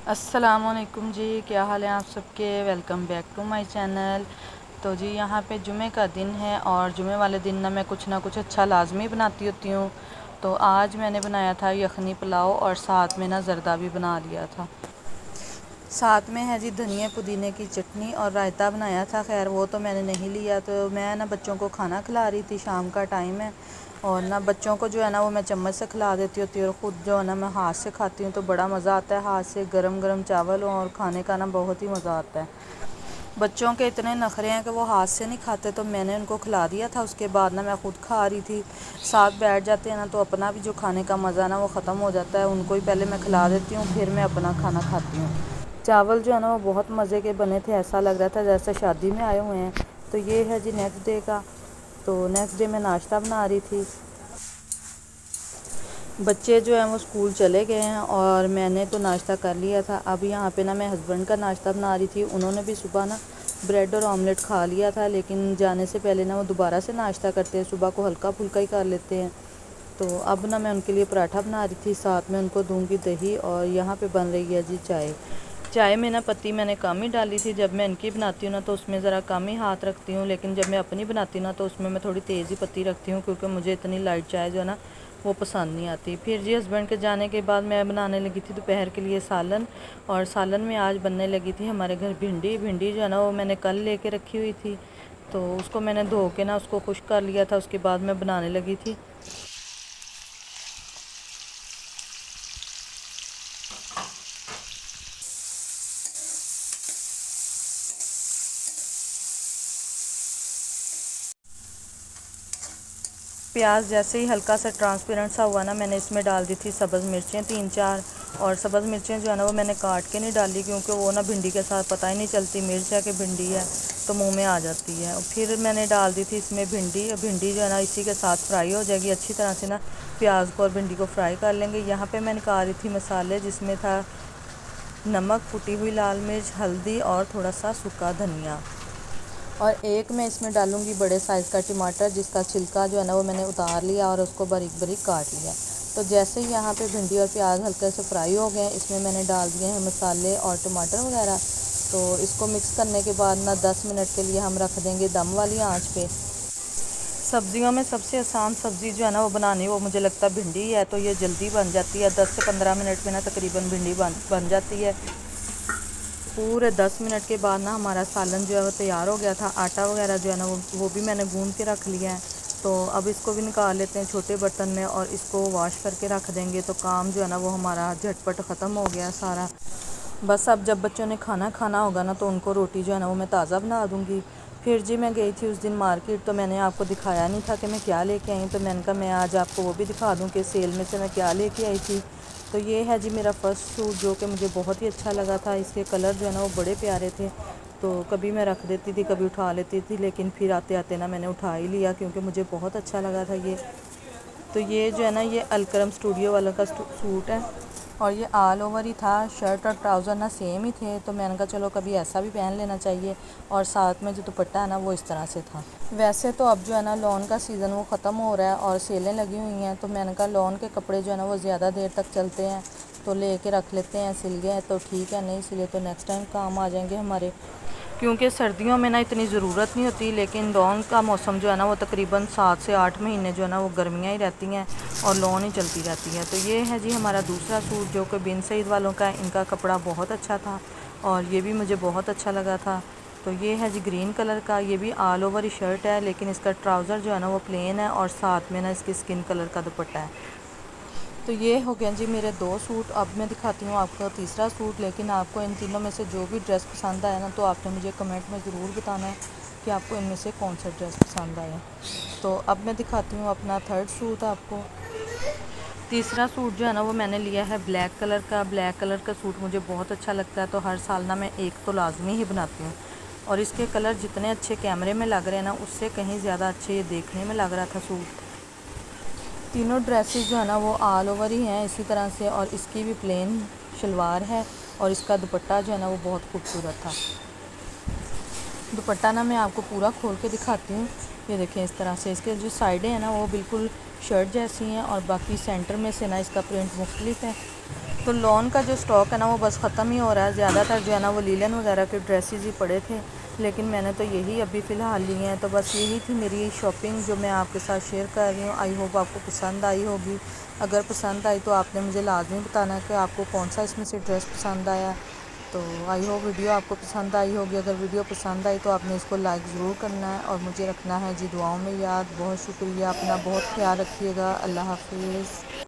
अस्सलामुअलैकुम जी, क्या हाल है आप सबके। Welcome back to my channel. तो जी यहाँ पे जुमे का दिन है और जुमे वाले दिन ना मैं कुछ ना कुछ अच्छा लाजमी बनाती होती हूँ। तो आज मैंने बनाया था यखनी पुलाव और साथ में ना ज़रदा भी बना लिया था। साथ में है जी धनिया पुदीने की चटनी और रायता बनाया था। खैर वो तो मैंने नहीं लिया। तो मैं ना बच्चों को खाना खिला रही थी, शाम का टाइम है और ना बच्चों को जो है ना वो मैं चम्मच से खिला देती होती हूँ और ख़ुद जो है ना मैं हाथ से खाती हूँ। तो बड़ा मज़ा आता है हाथ से गरम गरम चावल हो और खाने का ना बहुत ही मज़ा आता है। बच्चों के इतने नखरे हैं कि वो हाथ से नहीं खाते, तो मैंने उनको खिला दिया था। उसके बाद ना मैं ख़ुद खा रही थी। साथ बैठ जाते हैं ना तो अपना भी जो खाने का मज़ा ना वो ख़त्म हो जाता है। उनको ही पहले मैं खिला देती हूँ, फिर मैं अपना खाना खाती हूँ। चावल जो है ना वो बहुत मज़े के बने थे, ऐसा लग रहा था जैसे शादी में आए हुए हैं। तो ये है जी नेक्स्ट डे का। तो नेक्स्ट डे मैं नाश्ता बना रही थी। बच्चे जो हैं वो स्कूल चले गए हैं और मैंने तो नाश्ता कर लिया था। अब यहाँ पे ना मैं हस्बैंड का नाश्ता बना रही थी। उन्होंने भी सुबह ना ब्रेड और ऑमलेट खा लिया था, लेकिन जाने से पहले ना वो दोबारा से नाश्ता करते हैं, सुबह को हल्का फुल्का ही कर लेते हैं। तो अब ना मैं उनके लिए पराठा बना रही थी, साथ में उनको दूंगी दही। और यहाँ पे बन रही है जी चाय। चाय में ना पत्ती मैंने कम ही डाली थी। जब मैं इनकी बनाती हूँ ना तो उसमें ज़रा कम ही हाथ रखती हूँ, लेकिन जब मैं अपनी बनाती हूँ ना तो उसमें मैं थोड़ी तेज़ ही पत्ती रखती हूँ, क्योंकि मुझे इतनी लाइट चाय जो है ना वो पसंद नहीं आती। फिर जी हस्बैंड के जाने के बाद मैं बनाने लगी थी दोपहर के लिए सालन। और सालन में आज बनने लगी थी हमारे घर भिंडी। भिंडी जो है ना वो मैंने कल लेके रखी हुई थी, तो उसको मैंने धो के ना उसको खुश्क कर लिया था। उसके बाद मैं बनाने लगी थी। प्याज जैसे ही हल्का सा ट्रांसपेरेंट सा हुआ ना, मैंने इसमें डाल दी थी सब्ज़ मिर्चें 3-4। और सब्ज़ मिर्चें जो है ना वो मैंने काट के नहीं डाली, क्योंकि वो ना भिंडी के साथ पता ही नहीं चलती मिर्च है कि भिंडी है, तो मुंह में आ जाती है। और फिर मैंने डाल दी थी इसमें भिंडी। भिंडी जो है ना इसी के साथ फ्राई हो जाएगी अच्छी तरह से ना। प्याज को और भिंडी को फ्राई कर लेंगे। यहाँ पर मैंने कहा रही थी मसाले, जिसमें था नमक, कुटी हुई लाल मिर्च, हल्दी और थोड़ा सा सूखा धनिया। और एक मैं इसमें डालूंगी बड़े साइज़ का टमाटर, जिसका छिलका जो है ना वो मैंने उतार लिया और उसको बारीक बारीक काट लिया। तो जैसे ही यहाँ पे भिंडी और प्याज हल्के से फ्राई हो गए, इसमें मैंने डाल दिए हैं मसाले और टमाटर वगैरह। तो इसको मिक्स करने के बाद ना 10 मिनट के लिए हम रख देंगे दम वाली आंच पे। सब्जियों में सबसे आसान सब्ज़ी जो है ना वो बनानी, वो मुझे लगता है भिंडी है। तो ये जल्दी बन जाती है, 10 से 15 मिनट में ना तकरीबन भिंडी बन जाती है। पूरे 10 मिनट के बाद ना हमारा सालन जो है वो तैयार हो गया था। आटा वगैरह जो है ना वो भी मैंने गूंद के रख लिया है। तो अब इसको भी निकाल लेते हैं छोटे बर्तन में और इसको वॉश करके रख देंगे। तो काम जो है ना वो हमारा झटपट ख़त्म हो गया सारा। बस अब जब बच्चों ने खाना खाना होगा ना तो उनको रोटी जो है ना वो मैं ताज़ा बना दूँगी। फिर जी मैं गई थी उस दिन मार्केट, तो मैंने आपको दिखाया नहीं था कि मैं क्या लेके आई। तो मैंने कहा मैं आज आपको वो भी दिखा दूँ कि सेल में से मैं क्या लेके आई थी। तो ये है जी मेरा फ़र्स्ट सूट, जो कि मुझे बहुत ही अच्छा लगा था। इसके कलर जो है ना वो बड़े प्यारे थे। तो कभी मैं रख देती थी, कभी उठा लेती थी, लेकिन फिर आते आते ना मैंने उठा ही लिया, क्योंकि मुझे बहुत अच्छा लगा था ये। तो ये जो है ना ये अलकरम स्टूडियो वालों का सूट है और ये ऑल ओवर ही था। शर्ट और ट्राउज़र ना सेम ही थे, तो मैंने कहा चलो कभी ऐसा भी पहन लेना चाहिए। और साथ में जो दुपट्टा है ना वो इस तरह से था। वैसे तो अब जो है ना लॉन का सीज़न वो ख़त्म हो रहा है और सेलें लगी हुई हैं, तो मैंने कहा लॉन के कपड़े जो है ना वो ज़्यादा देर तक चलते हैं, तो ले के रख लेते हैं। सिल गए तो ठीक है, नहीं सिले तो नेक्स्ट टाइम काम आ जाएंगे हमारे। क्योंकि सर्दियों में ना इतनी ज़रूरत नहीं होती, लेकिन लॉन का मौसम जो है ना वो तकरीबन 7 से 8 महीने जो है ना वो गर्मियाँ ही रहती हैं और लॉन ही चलती रहती है। तो ये है जी हमारा दूसरा सूट, जो कि बिन सईद वालों का है। इनका कपड़ा बहुत अच्छा था और ये भी मुझे बहुत अच्छा लगा था। तो ये है जी ग्रीन कलर का, ये भी ऑल ओवर ही शर्ट है, लेकिन इसका ट्राउज़र जो है ना वो प्लेन है और साथ में ना इसकी स्किन कलर का दुपट्टा है। तो ये हो गया जी मेरे 2 सूट। अब मैं दिखाती हूँ आपको तीसरा सूट। लेकिन आपको इन तीनों में से जो भी ड्रेस पसंद आया ना, तो आपने मुझे कमेंट में ज़रूर बताना है कि आपको इनमें से कौन सा ड्रेस पसंद आया। तो अब मैं दिखाती हूँ अपना थर्ड सूट आपको। तीसरा सूट जो है ना वो मैंने लिया है ब्लैक कलर का। ब्लैक कलर का सूट मुझे बहुत अच्छा लगता है, तो हर साल ना मैं एक तो लाजमी ही बनाती हूँ। और इसके कलर जितने अच्छे कैमरे में लग रहे हैं ना, उससे कहीं ज़्यादा अच्छे ये देखने में लग रहा था सूट। तीनों ड्रेसेस जो है ना वो ऑल ओवर ही हैं इसी तरह से, और इसकी भी प्लेन शलवार है और इसका दुपट्टा जो है ना वो बहुत खूबसूरत था। दुपट्टा ना मैं आपको पूरा खोल के दिखाती हूँ। ये देखें इस तरह से इसके जो साइडें हैं ना वो बिल्कुल शर्ट जैसी हैं और बाकी सेंटर में से ना इसका प्रिंट मुख्तलिफ है। तो लॉन का जो स्टॉक है ना वो बस ख़त्म ही हो रहा है। ज़्यादातर जो है ना वो लीलन वगैरह के ड्रेसेस ही पड़े थे, लेकिन मैंने तो यही अभी फ़िलहाल लिए हैं। तो बस यही थी मेरी शॉपिंग जो मैं आपके साथ शेयर कर रही हूँ। आई होप आपको पसंद आई होगी। अगर पसंद आई तो आपने मुझे लाजमी बताना है कि आपको कौन सा इसमें से ड्रेस पसंद आया। तो आई होप वीडियो आपको पसंद आई होगी। अगर वीडियो पसंद आई तो आपने इसको लाइक ज़रूर करना है और मुझे रखना है जी दुआओं में याद। बहुत शुक्रिया, अपना बहुत ख्याल रखिएगा। अल्लाह हाफिज़।